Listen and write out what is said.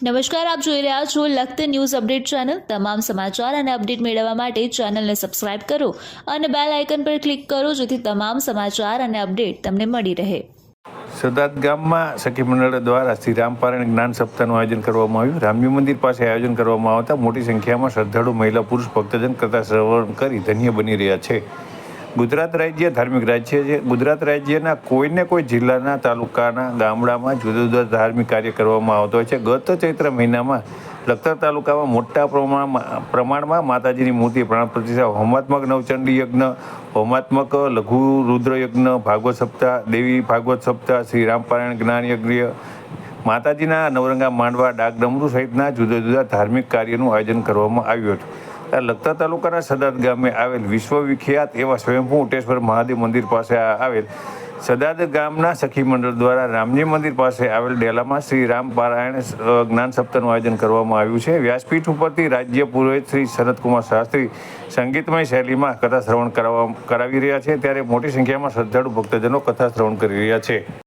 નમસ્કાર, આપ જોઈ રહ્યા છો લખત ન્યૂઝ અપડેટ ચેનલ। તમામ સમાચાર અને અપડેટ મેળવવા માટે ચેનલને સબસ્ક્રાઇબ કરો અને બેલ આઇકન પર ક્લિક કરો જેથી તમામ સમાચાર અને અપડેટ તમને મળી રહે। સદાત ગામમાં સખી મંડળ દ્વારા શ્રી રામપારાયણ જ્ઞાન સપ્તાહનું આયોજન કરવામાં આવ્યું। રામજી મંદિર પાસે આયોજન કરવામાં આવતા મોટી સંખ્યામાં શ્રદ્ધાળુ મહિલા પુરુષ ભક્તજન કથા શ્રવણ કરી ધન્ય બની રહ્યા છે। ગુજરાત રાજ્ય ધાર્મિક રાજ્ય છે। ગુજરાત રાજ્યના કોઈને કોઈ જિલ્લાના તાલુકાના ગામડામાં જુદા જુદા ધાર્મિક કાર્ય કરવામાં આવતો હોય છે। ગત ચૈત્ર મહિનામાં લખતર તાલુકામાં મોટા પ્રમાણમાં માતાજીની મૂર્તિ પ્રાણ પ્રતિષ્ઠા, હોમાત્મક નવચંડી યજ્ઞ, હોમાત્મક લઘુ રુદ્ર યજ્ઞ, ભાગવત સપ્તાહ, દેવી ભાગવત સપ્તાહ, શ્રી રામપારાયણ જ્ઞાન યજ્ઞ, માતાજીના નવરંગા માંડવા, ડાક ડમરૂ સહિતના જુદા જુદા ધાર્મિક કાર્યનું આયોજન કરવામાં આવ્યું હતું। લખતર તાલુકાના સદાત ગામે આવેલ વિશ્વવિખ્યાત એવા સ્વયંભૂ ઉટેશ્વર મહાદેવ મંદિર પાસે આવેલ સદાત ગામના સખી મંડળ દ્વારા રામજી મંદિર પાસે આવેલ ડેલામાં શ્રી રામપારાયણ જ્ઞાન સપ્તાહનું આયોજન કરવામાં આવ્યું છે। વ્યાસપીઠ ઉપરથી રાજ્ય પુરોહિત શ્રી સનતકુમાર શાસ્ત્રી સંગીતમય શૈલીમાં કથા શ્રવણ કરાવી રહ્યા છે, ત્યારે મોટી સંખ્યામાં શ્રદ્ધાળુ ભક્તજનો કથા શ્રવણ કરી રહ્યા છે।